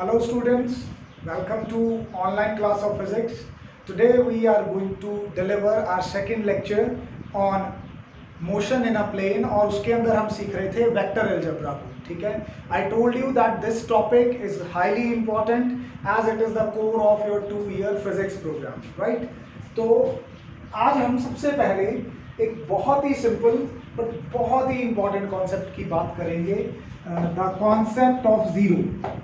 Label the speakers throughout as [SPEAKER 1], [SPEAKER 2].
[SPEAKER 1] Hello students, welcome to online class of physics. Today we are going to deliver our second lecture on motion in a plane और उसके अंदर हम सीख रहे थे vector algebra को. ठीक है, I told you that this topic is highly important as it is the core of your 2-year physics program, right? तो आज हम सबसे पहले एक बहुत ही सिंपल बट बहुत ही इंपॉर्टेंट कॉन्सेप्ट की बात करेंगे, द कॉन्सेप्ट ऑफ जीरो.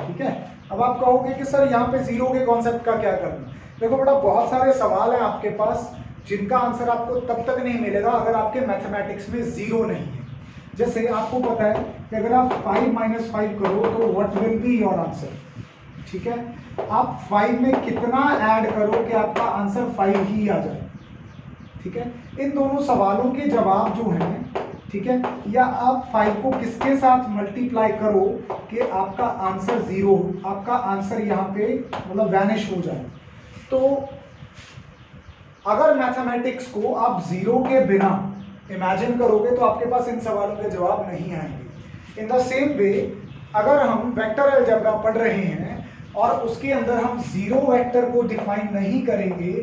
[SPEAKER 1] ठीक है, अब आप कहोगे कि सर यहाँ पे जीरो के कॉन्सेप्ट का क्या करना. देखो बेटा, बहुत सारे सवाल हैं आपके पास जिनका आंसर आपको तब तक नहीं मिलेगा अगर आपके मैथमेटिक्स में जीरो नहीं है. जैसे आपको पता है कि अगर आप 5 - 5 करो तो what will be your answer. ठीक है, आप 5 में कितना ऐड करो कि आपका आंसर 5 ही आ जाए. ठीक है, इन दोनों सवालों के जवाब जो हैं, ठीक है, या आप 5 को किसके साथ मल्टीप्लाई करो कि आपका आंसर जीरो, आपका आंसर यहाँ पे मतलब वैनिश हो जाए. तो अगर मैथमेटिक्स को आप जीरो के बिना इमेजिन करोगे तो आपके पास इन सवालों के जवाब नहीं आएंगे. इन द सेम वे अगर हम वेक्टर अलजेब्रा पढ़ रहे हैं और उसके अंदर हम जीरो वेक्टर को डिफाइन नहीं करेंगे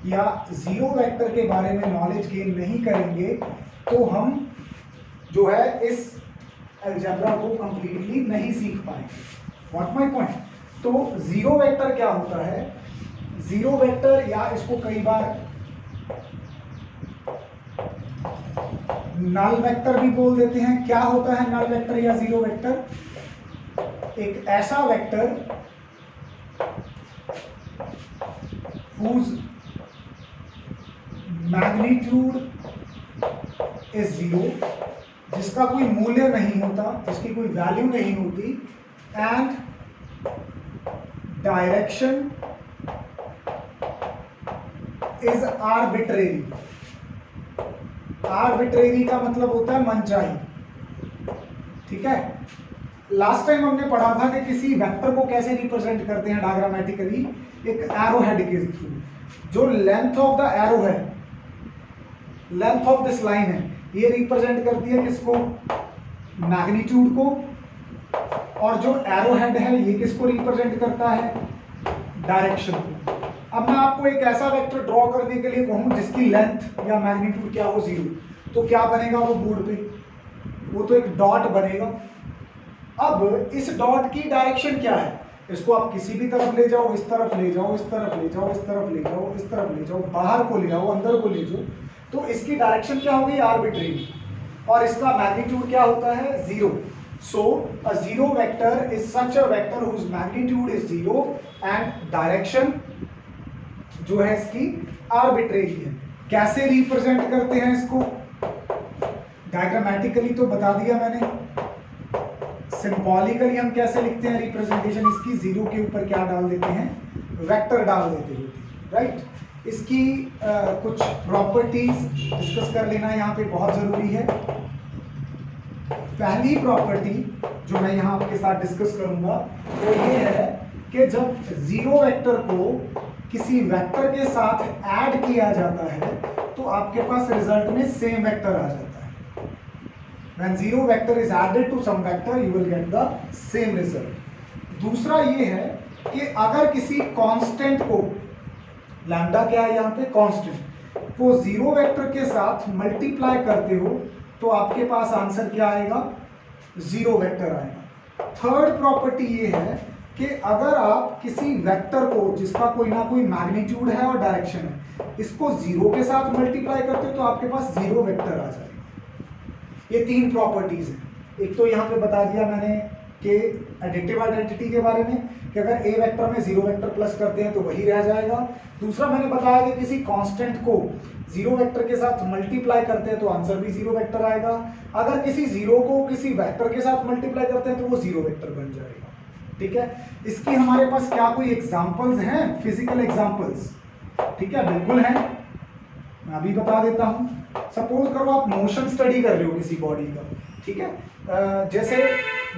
[SPEAKER 1] या जीरो वेक्टर के बारे में नॉलेज गेन नहीं करेंगे तो हम जो है इस अलजेब्रा को कंप्लीटली नहीं सीख पाएंगे. What my point. तो जीरो वेक्टर क्या होता है? जीरो वेक्टर या इसको कई बार नल वेक्टर भी बोल देते हैं. क्या होता है नल वेक्टर या जीरो वेक्टर? एक ऐसा vector whose magnitude is zero, जिसका कोई मूल्य नहीं होता, जिसकी कोई वैल्यू नहीं होती, and direction is arbitrary. Arbitrary का मतलब होता है मनचाही. ठीक है, लास्ट टाइम हमने पढ़ा था कि किसी वेक्टर को कैसे रिप्रेजेंट करते हैं डायग्रामेटिकली, एक एरो हेड के थ्रू. जो लेंथ ऑफ द एरो है, लेंथ ऑफ दिस लाइन है, ये रिप्रेजेंट करती है किसको? मैग्नीट्यूड को. और जो एरो हेड है ये किसको रिप्रेजेंट करता है? डायरेक्शन को. अब मैं आपको एक ऐसा वेक्टर ड्रॉ करने के लिए कहूं जिसकी लेंथ या मैग्नीट्यूड क्या हो? जीरो. तो क्या बनेगा वो बोर्ड पे? वो तो एक डॉट बनेगा. अब इस डॉट की डायरेक्शन क्या है? इसको आप किसी भी तरफ ले जाओ, इस तरफ ले जाओ, इस तरफ ले जाओ, इस तरफ ले जाओ, इस तरफ ले जाओ, बाहर को ले जाओ, अंदर को ले जाओ, तो इसकी डायरेक्शन क्या होगी? आर्बिट्रेरी. और इसका मैग्नीट्यूड क्या होता है? Zero. So a zero vector is such a vector whose magnitude is zero and direction जो है इसकी आर्बिट्रेरी है. कैसे रिप्रेजेंट करते हैं इसको? डायग्रामेटिकली तो बता दिया मैंने. सिंबॉलिकली हम कैसे लिखते हैं रिप्रेजेंटेशन इसकी? जीरो के ऊपर क्या डाल देते हैं? वेक्टर डाल देते हैं. राइट. इसकी कुछ प्रॉपर्टीज डिस्कस कर लेना यहाँ पे बहुत जरूरी है. पहली प्रॉपर्टी जो मैं यहाँ आपके साथ डिस्कस करूंगा वो ये है कि जब जीरो वेक्टर को किसी वेक्टर के साथ ऐड किया जाता है तो आपके पास रिजल्ट में सेम वेक्टर आ जाता है. When zero vector is added to some vector, you will get the same result. दूसरा ये है कि अगर किसी कांस्टेंट को, लैम्डा क्या है यहाँ पे? कांस्टेंट को जीरो वेक्टर के साथ मल्टीप्लाई करते हो तो आपके पास आंसर क्या आएगा? जीरो वेक्टर आएगा. थर्ड प्रॉपर्टी ये है कि अगर आप किसी वेक्टर को जिसका कोई ना कोई मैग्नीट्यूड है और डायरेक्शन है, इसको जीरो के साथ मल्टीप्लाई करते हो तो आपके पास जीरो वेक्टर आ जाएगा. ये तीन प्रॉपर्टीज हैं. एक तो यहाँ पे बता दिया मैंने कि एडिटिव आइडेंटिटी के बारे में कि अगर ए वेक्टर में जीरो वेक्टर प्लस करते हैं तो वही रह जाएगा. दूसरा मैंने बताया कि किसी कांस्टेंट को जीरो वेक्टर के साथ मल्टीप्लाई करते हैं तो आंसर भी जीरो वेक्टर आएगा. अगर किसी जीरो को किसी वेक्टर के साथ मल्टीप्लाई करते हैं तो वो जीरो वेक्टर बन जाएगा. ठीक है, इसकी हमारे पास क्या कोई एग्जाम्पल्स हैं? Physical examples? ठीक है, बिल्कुल हैं. मैं अभी बता देता हूं. सपोज करो आप मोशन स्टडी कर रहे हो किसी बॉडी का. ठीक है, जैसे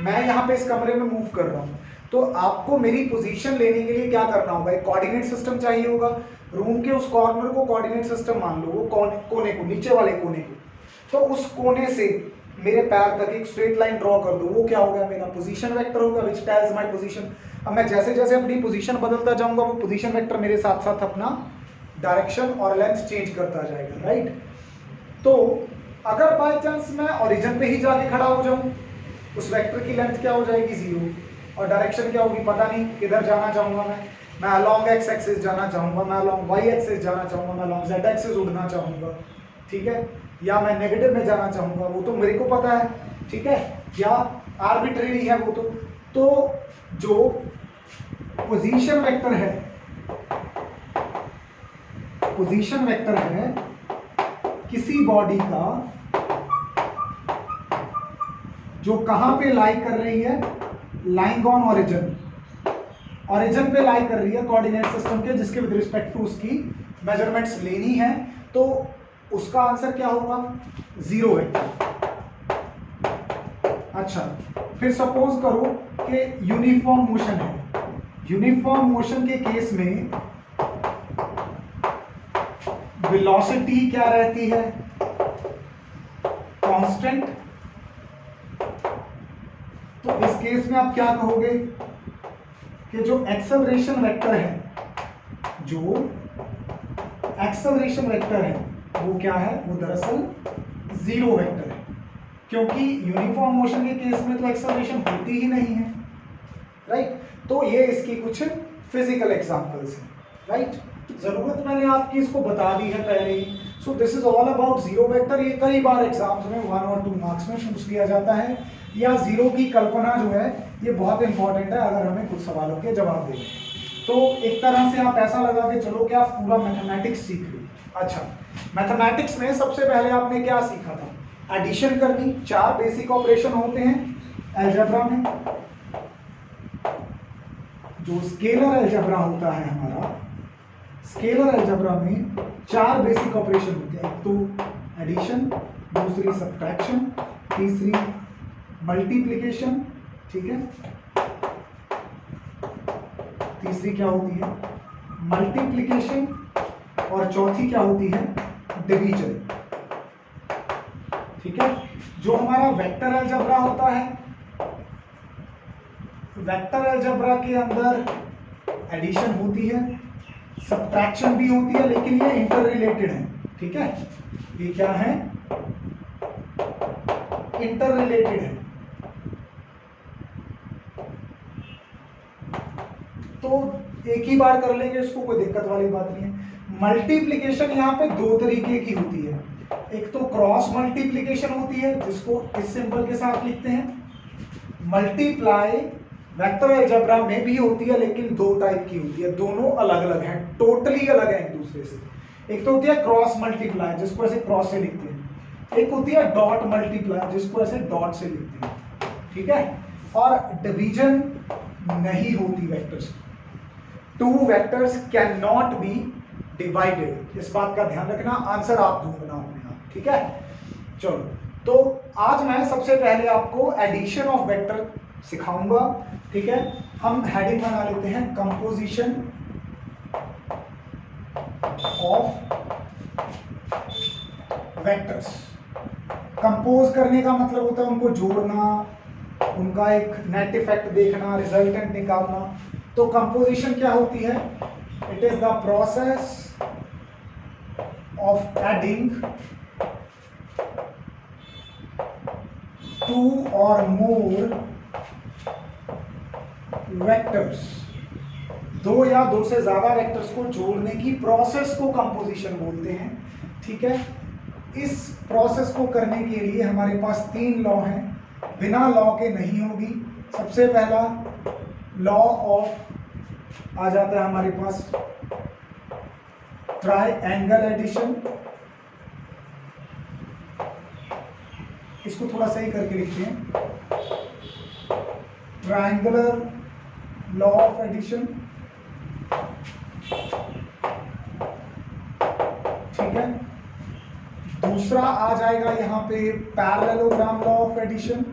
[SPEAKER 1] मैं यहाँ पे इस कमरे में मूव कर रहा हूँ तो आपको मेरी पोजीशन लेने के लिए क्या करना होगा? एक कोऑर्डिनेट सिस्टम चाहिए होगा. रूम के उस कॉर्नर को कोऑर्डिनेट सिस्टम मान लो, वो कोने को, नीचे वाले कोने को. तो उस कोने से मेरे पैर तक एक स्ट्रेट लाइन ड्रॉ कर दूं, वो क्या होगा, मेरा पोजीशन वेक्टर होगा विच टेल्स माय पोजीशन। अब मैं जैसे जैसे अपनी पोजीशन बदलता जाऊंगा वो पोजीशन वेक्टर मेरे साथ साथ अपना डायरेक्शन और लेंथ चेंज करता जाएगा, राइट। तो अगर बाय चांस मैं ओरिजिन पे ही जाके खड़ा हो जाऊं, उस वेक्टर की लेंथ क्या हो जाएगी, 0, और डायरेक्शन क्या होगी पता नहीं, किधर जाना चाहूंगा मैं अलोंग एक्स एक्सिस जाना चाहूंगा, मैं अलोंग वाई एक्सिस जाना चाहूंगा, मैं अलोंग जेड एक्सिस उड़ना चाहूंगा, ठीक है, या मैं नेगेटिव में जाना चाहूंगा, वो तो मेरे को पता है, ठीक है, या आर्बिट्रेरी है वो तो जो पोजीशन वेक्टर है, पोजीशन वेक्टर है किसी बॉडी का जो कहां पे लाई कर रही है, लाइंग ऑन ओरिजिन, ओरिजिन पे लाई कर रही है कोऑर्डिनेट सिस्टम के, जिसके विद रिस्पेक्ट टू उसकी मेजरमेंट्स लेनी है, तो उसका आंसर क्या होगा, 0 वेक्टर। अच्छा, फिर सपोज करो कि यूनिफॉर्म मोशन है, यूनिफॉर्म मोशन के केस में वेलोसिटी क्या रहती है, कांस्टेंट। तो इस केस में आप क्या कहोगे कि जो एक्सेलरेशन वेक्टर है, जो एक्सेलरेशन वेक्टर है वो क्या है, वो दरअसल 0 वेक्टर है, क्योंकि यूनिफॉर्म मोशन के केस में तो एक्सेलरेशन होती ही नहीं है, राइट। तो ये इसकी कुछ फिजिकल एग्जांपल्स हैं, राइट। जरूरत मैंने आपकी इसको बता दी है पहले ही। So this is all about 0 vector. ये कई बार एग्जाम्स में 1 और 2 मार्क्स में पूछ लिया जाता है, या 0 की कल्पना जो है ये बहुत इंपॉर्टेंट है अगर हमें कुछ सवालों के जवाब देने। तो एक तरह से आप ऐसा लगा के चलो कि आप पूरा मैथमेटिक्स सीख लो। अच्छा, मैथमेटिक्स में सबसे पहले आपने क्या सीखा था, एडिशन करनी। 4 बेसिक ऑपरेशन होते हैं अलजेब्रा में। जो स्केलर अलजेब्रा होता है हमारा, स्केलर अलजेब्रा में 4 बेसिक ऑपरेशन होते हैं। एक तो एडिशन, दूसरी सब्ट्रैक्शन, तीसरी मल्टीप्लिकेशन, ठीक है, तीसरी क्या होती है मल्टीप्लिकेशन, और चौथी क्या होती है डिवीजन, ठीक है। जो हमारा वेक्टर अलजेब्रा होता है, वेक्टर अलजेब्रा के अंदर एडिशन होती है, सब्ट्रैक्शन भी होती है, लेकिन ये इंटर रिलेटेड है, ठीक है। ये क्या है, इंटर रिलेटेड है। तो एक ही बार कर लेंगे इसको, कोई दिक्कत वाली बात नहीं है। मल्टीप्लिकेशन यहाँ पे 2 तरीके की होती है। एक तो क्रॉस मल्टीप्लिकेशन होती है, जिसको इस सिंबल के साथ लिखते हैं। मल्टीप्लाई वेक्टर अलजेब्रा में भी होती है, लेकिन 2 टाइप की होती है, दोनों अलग अलग हैं, टोटली अलग है एक दूसरे से। एक तो होती है क्रॉस मल्टीप्लाई, जिसको ऐसे क्रॉस से लिखते हैं। एक होती है डॉट मल्टीप्लाई, जिसको ऐसे डॉट से लिखते हैं, ठीक है। और डिवीजन नहीं होती vectors. 2 vectors can not be divided, इस बात का ध्यान रखना। आंसर आप ढूंढना अपने आप, ठीक है। चलो, तो आज मैं सबसे पहले आपको एडिशन ऑफ वेक्टर सिखाऊंगा, ठीक है। हम हेडिंग बना लेते हैं, कंपोजिशन ऑफ वेक्टर्स। कंपोज करने का मतलब होता है उनको जोड़ना, उनका एक नेट इफेक्ट देखना, रिजल्टेंट निकालना। तो कंपोजिशन क्या होती है, it is the process of adding 2 और मोर वेक्टर्स, 2 या 2 से ज्यादा वेक्टर्स को जोड़ने की प्रोसेस को कंपोजिशन बोलते हैं, ठीक है। इस प्रोसेस को करने के लिए हमारे पास 3 लॉ हैं, बिना लॉ के नहीं होगी। सबसे पहला लॉ ऑफ आ जाता है हमारे पास ट्राइएंगल एडिशन। इसको थोड़ा सही करके लिखते हैं, ट्रायंगुलर लॉ ऑफ एडिशन, ठीक है। दूसरा आ जाएगा यहां पे पैरेललोग्राम लॉ ऑफ एडिशन।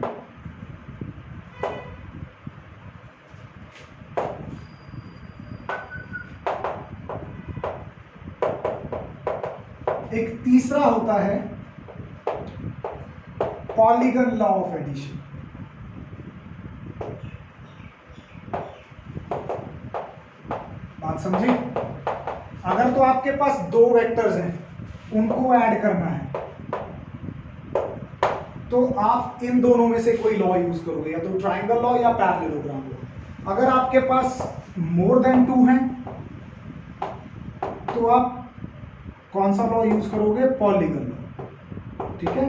[SPEAKER 1] एक तीसरा होता है पॉलीगन लॉ ऑफ एडिशन। बात समझी? अगर तो आपके पास दो वेक्टर्स हैं, उनको ऐड करना है, तो आप इन दोनों में से कोई लॉ यूज करोगे, या तो ट्राइंगल लॉ या पैरेललोग्राम लॉ। अगर आपके पास मोर देन 2 हैं, तो आप कौन सा लॉ यूज करोगे? Polygon law. ठीक है,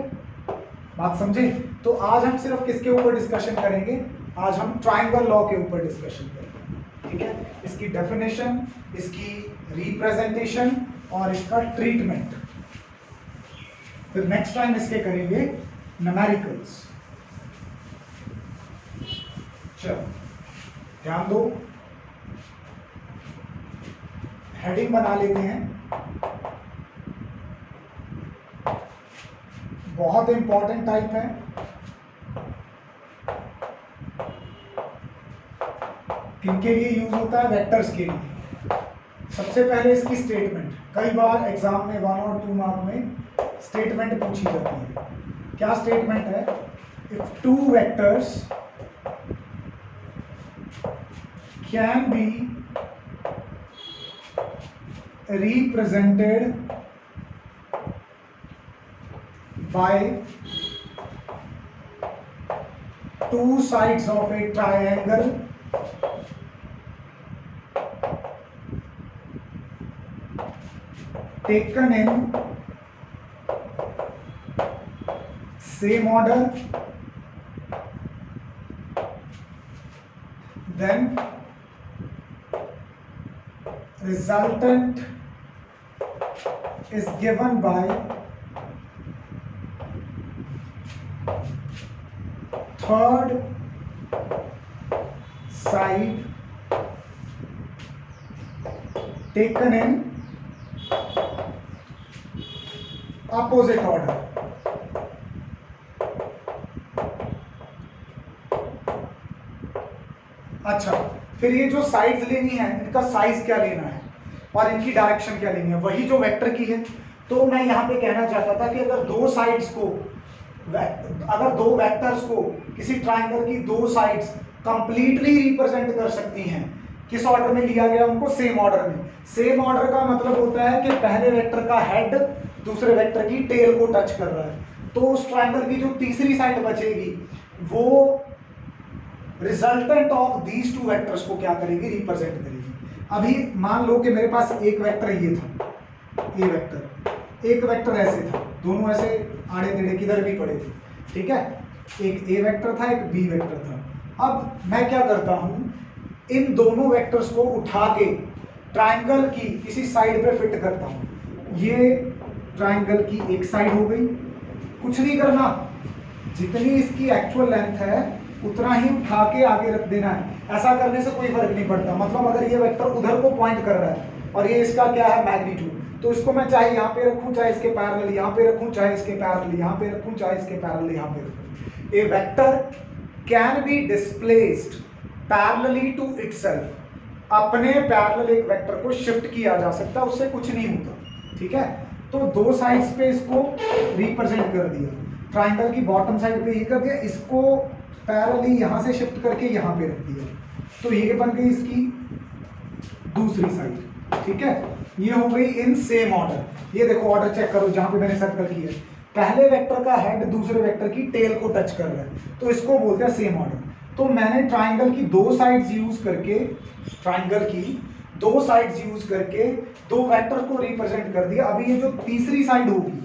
[SPEAKER 1] बात समझे? तो आज हम सिर्फ किसके ऊपर डिस्कशन करेंगे? आज हम ट्राइंगल लॉ के ऊपर डिस्कशन करेंगे। ठीक है, इसकी डेफिनेशन, इसकी रिप्रेजेंटेशन और इसका ट्रीटमेंट। फिर नेक्स्ट टाइम इसके करेंगे न्यूमेरिकल्स। चलो ध्यान दो, हेडिंग बना लेते हैं। बहुत इंपॉर्टेंट टाइप है, किनके लिए यूज होता है? वेक्टर्स के लिए। सबसे पहले इसकी स्टेटमेंट, कई बार एग्जाम में 1 और 2 मार्क में स्टेटमेंट पूछी जाती है। क्या स्टेटमेंट है? If 2 vectors can be represented by 2 sides of a triangle taken in same order, then resultant is given by third side taken in opposite order। अच्छा, फिर ये जो साइड्स लेनी है, इनका साइज क्या लेना है और इनकी डायरेक्शन क्या लेनी है, वही जो वेक्टर की है। तो मैं यहाँ पे कहना चाहता था कि अगर दो साइड्स को, अगर दो वेक्टर्स को किसी ट्राइंगल की दो साइड्स कंप्लीटली रिप्रेजेंट कर सकती हैं, किस ऑर्डर में लिया गया उनको? सेम ऑर्डर में। सेम ऑर्डर का मतलब होता है कि पहले वेक्टर का हेड दूसरे वेक्टर की टेल को टच कर रहा है, तो उस ट्राइंगल की जो तीसरी साइड बचेगी वो रिजल्टेंट ऑफ दीज 2 वेक्टर्स को क्या करेगी? रिप्रेजेंट करेगी। अभी मान लो कि मेरे पास एक वेक्टर ये था, ए वेक्टर, एक वेक्टर ऐसे था, दोनों ऐसे आड़े टेढ़े किधर भी पड़े थे। ठीक है, एक ए वेक्टर था, एक बी वेक्टर था। अब मैं क्या करता हूं, इन दोनों वेक्टर्स को उठा के ट्राइंगल की किसी साइड पे फिट करता हूं। ये ट्राइंगल की एक साइड हो गई। कुछ नहीं करना, जितनी इसकी एक्चुअल लेंथ है उतना ही उठा के आगे रख देना है। ऐसा करने से कोई फर्क नहीं पड़ता। मतलब अगर ये वेक्टर उधर को पॉइंट कर रहा है और ये इसका क्या है? मैग्नीट्यूड, तो इसको मैं चाहे यहाँ पे रखूं, चाहे इसके पैरेलल यहाँ पे रखूं, चाहे इसके पैरेलल यहाँ पे रखूं, चाहे इसके पैरेलल यहाँ पे रखूं। A vector can be displaced parallelly to itself. अपने पैरेलल एक वेक्टर को शिफ्ट किया जा सकता है, उससे कुछ नहीं होता। ठीक है, तो दो साइड्स पे इसको रिप्रेजेंट कर दिया। ट्राइंगल की बॉटम साइड पे ये कर दिया, इसको पैरेलली यहाँ से शिफ्ट करके यहाँ पे रख दिया, तो ये बन गई इसकी दूसरी साइड। ठीक है, ये हो गई इन सेम ऑर्डर। ये देखो ऑर्डर चेक करो, जहां पे मैंने सर्कल किया है, पहले वेक्टर का हेड दूसरे वेक्टर की टेल को टच कर रहा है, तो इसको बोलते हैं सेम ऑर्डर। तो मैंने ट्राइंगल की दो साइड्स यूज करके, ट्राइंगल की दो साइड्स यूज करके दो वेक्टर को रिप्रेजेंट कर दिया। अभी ये जो तीसरी साइड होगी,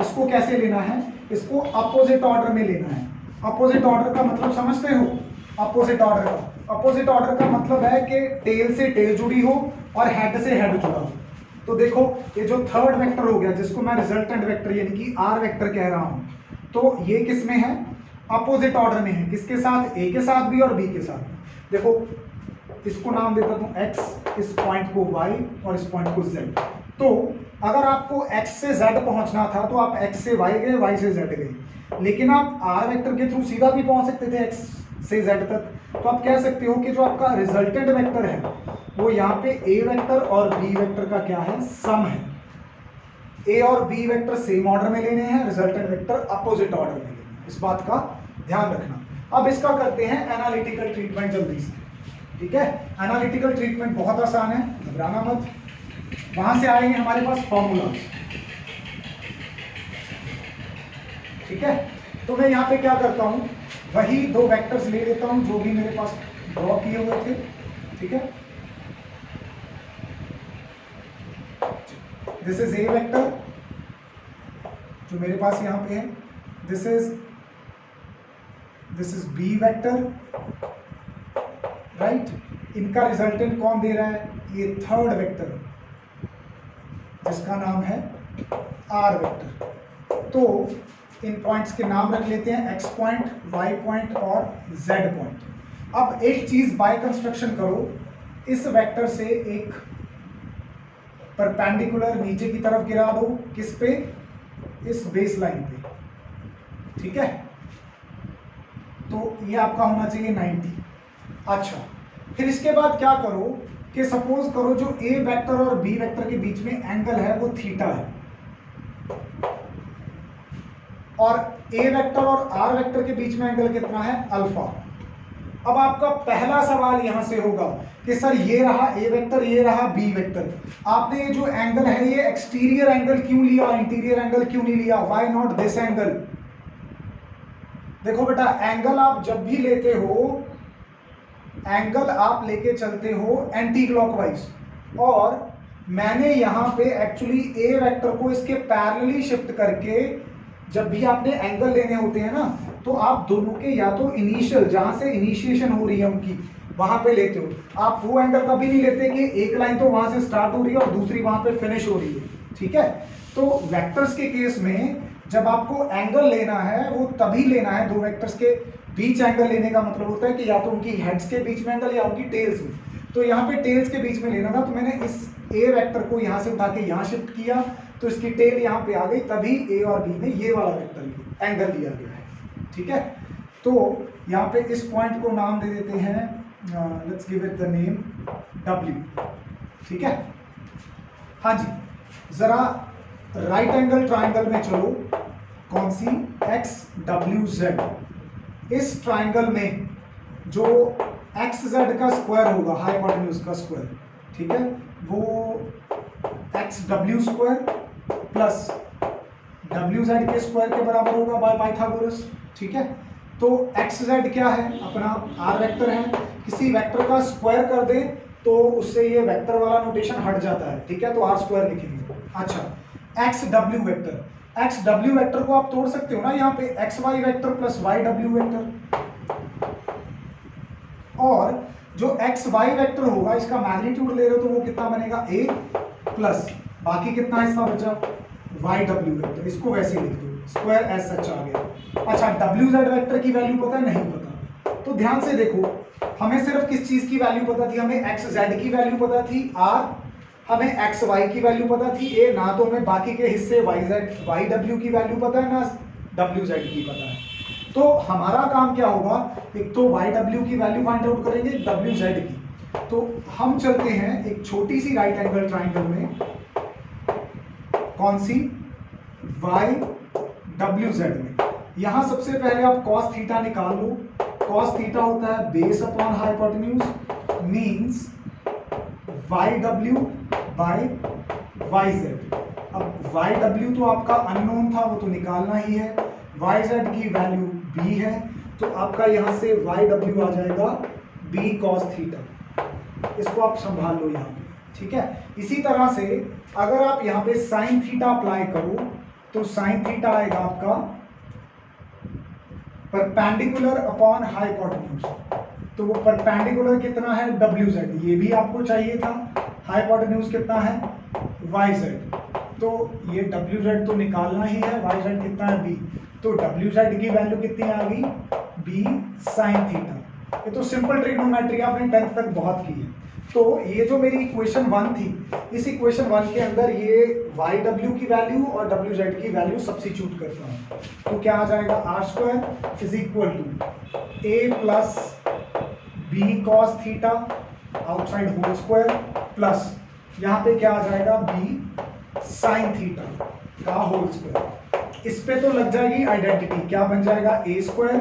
[SPEAKER 1] इसको कैसे लेना है? इसको अपोजिट ऑर्डर में लेना है। अपोजिट ऑर्डर का मतलब समझते हो? अपोजिट ऑर्डर का, अपोजिट ऑर्डर का मतलब है कि टेल से टेल जुड़ी हो और हेड से हेड जुड़ा हो। तो देखो ये जो थर्ड वेक्टर हो गया, जिसको मैं रिजल्टेंट वेक्टर यानी कि आर वेक्टर कह रहा हूं, तो ये किस में है? अपोजिट ऑर्डर में है। किसके साथ? ए के साथ भी और बी के साथ। देखो इसको नाम देता हूं एक्स, इस पॉइंट को वाई और इस पॉइंट को जेड। तो अगर आपको x से z पहुंचना था तो आप x से y गए, y से z गए, लेकिन आप r वेक्टर के थ्रू सीधा भी पहुंच सकते थे x से z तक। तो आप कह सकते हो कि जो आपका रिजल्टेंट वेक्टर है वो यहाँ पे a वेक्टर और b वेक्टर का क्या है? सम है। a और b वेक्टर सेम ऑर्डर में लेने हैं, रिजल्टेंट वेक्टर अपोजिट ऑर्डर में लेने हैं। इस बात का ध्यान रखना। अब इसका करते हैं एनालिटिकल ट्रीटमेंट जल्दी से, ठीक है। एनालिटिकल ट्रीटमेंट बहुत आसान है, घबराना मत। वहां से आएंगे हमारे पास फॉर्मूला, ठीक है। तो मैं यहाँ पे क्या करता हूँ, वही दो वेक्टर्स ले लेता हूँ जो भी मेरे पास ड्रॉ किए हुए थे, ठीक है। दिस इज ए वेक्टर जो मेरे पास यहाँ पे है, this is B vector, right. इनका रिजल्टेंट कौन दे रहा है, ये थर्ड वेक्टर जिसका नाम है आर वेक्टर। तो इन पॉइंट्स के नाम रख लेते हैं, एक्स पॉइंट, वाई पॉइंट और जेड पॉइंट। अब एक चीज बाय कंस्ट्रक्शन करो, इस वेक्टर से एक परपेंडिकुलर नीचे की तरफ गिरा दो, किस पे, इस बेस लाइन पे, ठीक है। तो ये आपका होना चाहिए 90। अच्छा, फिर इसके बाद क्या करो कि सपोज करो जो ए वेक्टर और बी वेक्टर के बीच में एंगल है वो थीटा है, और ए वेक्टर और आर वेक्टर के बीच में एंगल कितना है, अल्फा। अब आपका पहला सवाल यहां से होगा कि सर ये रहा ए वेक्टर, ये रहा बी वेक्टर, आपने ये जो एंगल है ये एक्सटीरियर एंगल क्यों लिया, इंटीरियर एंगल क्यों नहीं लिया, व्हाई नॉट दिस एंगल। देखो बेटा, एंगल आप जब भी लेते हो, एंगल आप लेके चलते हो एंटी क्लॉकवाइज, और मैंने यहां पे एक्चुअली ए वेक्टर को इसके पैरेलली शिफ्ट करके, जब भी आपने एंगल लेने होते हैं ना, तो आप दोनों के या तो इनिशियल, जहां से इनिशिएशन हो रही है उनकी, वहां पे लेते हो। आप वो एंगल कभी नहीं लेते कि एक लाइन तो वहां से स्टार्ट हो रही है और दूसरी वहां पे फिनिश हो रही है, ठीक है। तो वेक्टर्स के केस में जब आपको एंगल लेना है वो तभी लेना है, दो वेक्टर्स के बीच एंगल लेने का मतलब होता है कि या तो उनकी हेड्स के बीच में एंगल या उनकी टेल्स में। तो यहाँ पे टेल्स के बीच में लेना था, तो मैंने इस ए वेक्टर को यहाँ से उठा के यहाँ शिफ्ट किया, तो इसकी टेल यहाँ पे आ गई, तभी ए और बी में ये वाला वेक्टर एंगल लिया गया है, ठीक है। तो यहाँ पे इस पॉइंट को नाम दे देते हैं, let's give it the name W, ठीक है। हाँ जी, जरा राइट एंगल ट्राइंगल में चलो, कौन सी, XWZ। इस ट्राइंगल में जो XZ का स्क्वायर होगा, हाइपोटेन्यूज का स्क्वायर, ठीक है, वो XW स्क्वायर प्लस WZ के स्क्वायर के बराबर होगा बाय पाइथागोरस, ठीक है। तो XZ क्या है, अपना R वेक्टर है, किसी वेक्टर का स्क्वायर कर दे तो उससे ये वेक्टर वाला नोटेशन हट जाता है, ठीक है, तो R स्क्वायर लिखेंगे। अच्छा, XW वेक्टर, XW वेक्टर को आप तोड़ सकते हो ना, यहाँ पे XY vector plus YW vector, और जो XY वेक्टर होगा इसका मैग्नीट्यूड ले रहे हो तो वो कितना बनेगा, A प्लस बाकी कितना हिस्सा बचा, YW वेक्टर, इसको वैसे लिख दो, स्क्वायर एज सच आ गया। अच्छा, WZ वेक्टर की वैल्यू पता है, नहीं पता। तो ध्यान से देखो, हमें सिर्फ किस चीज की वैल्यू पता थी, हमें XZ की वैल्यू पता थी, R, हमें XY की वैल्यू पता थी, A, ना तो हमें बाकी के हिस्से YW की वैल्यू पता है, ना WZ की पता है। तो हमारा काम क्या होगा, एक तो YW की वैल्यू फाइंड आउट करेंगे, WZ की। तो हम चलते हैं एक छोटी सी राइट एंगल ट्राइंगल में, कौन सी, YWZ में। यहां सबसे पहले आप cos थीटा निकाल लो। cos थीटा होता है base upon hypotenuse, means YW by YZ। अब YW तो आपका अननोन था, वो तो निकालना ही है, YZ की वैल्यू B है, तो आपका यहां से YW आ जाएगा B cos थीटा। इसको आप संभाल लो यहाँ पे, ठीक है। इसी तरह से अगर आप यहाँ पे साइन थीटा अप्लाई करो तो साइन थीटा आएगा आपका परपेंडिकुलर अपॉन हाइपोटेन्यूज। तो वो परपेंडिकुलर कितना है, WZ, ये भी आपको चाहिए था, हाइपोटेन्यूज कितना है, YZ। तो ये WZ तो निकालना ही है, YZ कितना है, B। तो WZ की वैल्यू कितनी आ गई, B साइन थीटा। ये तो सिंपल ट्रिग्नोमेट्री आपने 10th तक बहुत की है। तो ये जो मेरी इक्वेशन 1 थी, इस इक्वेशन 1 के अंदर ये YW की वैल्यू और WZ की वैल्यू सब्स्टिट्यूट करता हूँ, तो क्या आ जाएगा, R square is equal to A plus B cos theta outside whole square plus यहाँ पे क्या आ जाएगा, B साइन थीटा का होल स्क्वायर। इस पे तो लग जाएगी आइडेंटिटी, क्या बन जाएगा A square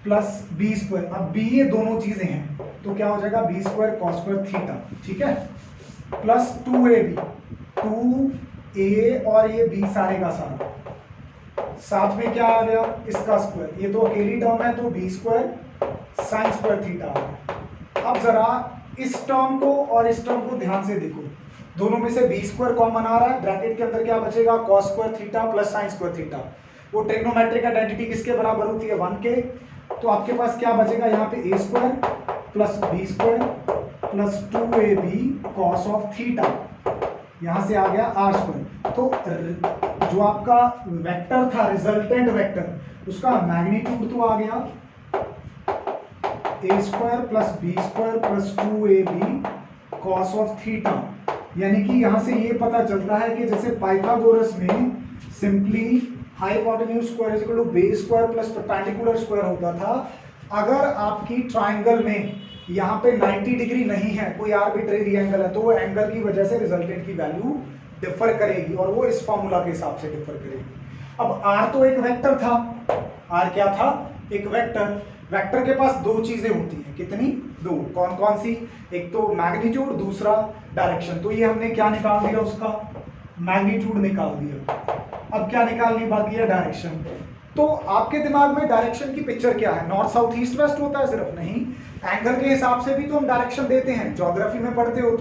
[SPEAKER 1] plus B square. अब बी ये दोनों चीजें हैं तो क्या हो जाएगा B square cos square theta, ठीक है, प्लस 2ab, 2a और ये b सारे का सारा, साथ में क्या आ गया इसका स्क्वायर, ये तो अकेली टर्म है तो b square sine square theta आ गया। अब जरा इस टर्म को और इस टर्म को ध्यान से देखो, दोनों में से बी स्क्वायर कॉमन आ रहा है, ब्रैकेट के अंदर क्या बचेगा cos square theta plus sign square theta. वो ट्रिग्नोमेट्रिक आइडेंटिटी किसके बराबर होती है 1 के, तो आपके पास क्या बचेगा यहाँ पे a square plus B square plus 2ab cos of theta, यहां से आ गया आर स्क्वायर। तो जो आपका वेक्टर था रिजल्टेंट वेक्टर उसका मैग्नीट्यूड तो आ गया a square plus B square plus 2ab cos of theta. यानी कि यहां से ये पता चलता है कि जैसे पाइथागोरस में simply hypotenuse square is equal to base square plus perpendicular square होता था, अगर आपकी ट्राइंगल में यहाँ पे 90 डिग्री नहीं है, कोई आर्बिट्रेरी एंगल है, तो वो एंगल की वजह से रिजल्टेंट की वैल्यू डिफर करेगी और वो इस फॉर्मूला के हिसाब से डिफर करेगी। अब आर तो एक वेक्टर था, आर क्या था एक वेक्टर, वेक्टर के पास दो चीजें होती हैं, कितनी दो, कौन कौन सी, एक तो मैग्नीट्यूड दूसरा डायरेक्शन। तो ये हमने क्या निकाल दिया उसका मैग्नीट्यूड निकाल दिया, अब क्या निकालनी बाकी है डायरेक्शन। तो आपके दिमाग में डायरेक्शन की पिक्चर क्या है, नॉर्थ साउथ ईस्ट वेस्ट होता है सिर्फ, नहीं, एंगल के हिसाब से भी तो हम डायरेक्शन देते हैं, ज्योग्राफी में पढ़ते हो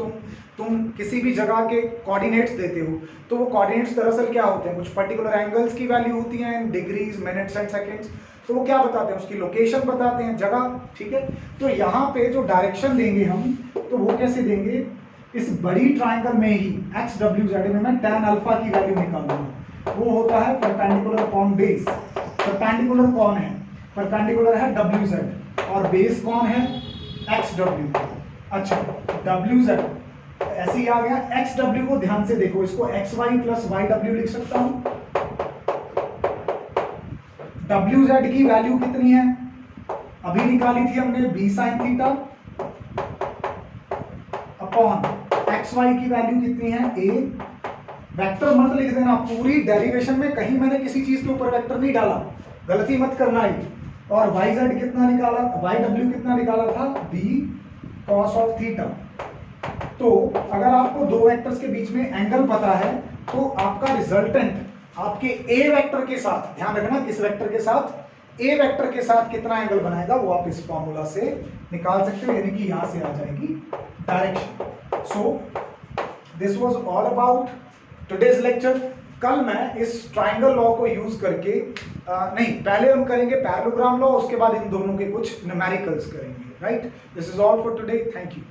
[SPEAKER 1] तुम किसी भी जगह के कोऑर्डिनेट्स देते हो तो वो कोऑर्डिनेट्स दरअसल क्या होते हैं, कुछ पर्टिकुलर एंगल्स की वैल्यू होती हैं, डिग्रीज मिनट्स एंड सेकंड्स, तो वो क्या बताते हैं उसकी लोकेशन बताते हैं, जगह, ठीक है। तो यहाँ पे जो डायरेक्शन देंगे हम तो वो कैसे देंगे, इस बड़ी ट्राइंगल में ही एक्स डब्ल्यू जेड में मैं tan अल्फा की वैल्यू निकालूंगा, वो होता है परपेंडिकुलर अपॉन बेस। परपेंडिकुलर कौन है, परपेंडिकुलर है डब्ल्यू जेड और बेस कौन है एक्स डब्ल्यू। अच्छा डब्ल्यू जेड ऐसे ही आ गया, एक्स डब्ल्यू को ध्यान से देखो, इसको X Y plus Y W लिख सकता हूं। डब्ल्यू जेड की वैल्यू कितनी है, अभी निकाली थी हमने B sine theta upon X Y की वैल्यू कितनी है ए। वेक्टर मत लिख देना, पूरी डेरिवेशन में कहीं मैंने किसी चीज के ऊपर वेक्टर नहीं डाला, गलती मत करना ही। और वाई जेड कितना निकाला, वाई डब्ल्यू कितना निकाला था बी कॉस ऑफ थीटा। तो अगर आपको दो वेक्टर्स के बीच में एंगल पता है तो आपका रिजल्टेंट आपके ए वेक्टर के साथ, ध्यान रखना किस वेक्टर के साथ, ए वेक्टर के साथ कितना एंगल बनाएगा वो आप इस फॉर्मूला से निकाल सकते हो, यानी कि यहां से आ जाएगी direction. So this was all about today's lecture. कल मैं इस ट्राइंगल लॉ को यूज करके नहीं, पहले हम करेंगे पैरेललोग्राम लॉ, उसके बाद इन दोनों के कुछ न्यूमेरिकल्स करेंगे, right. This is all for today, thank you.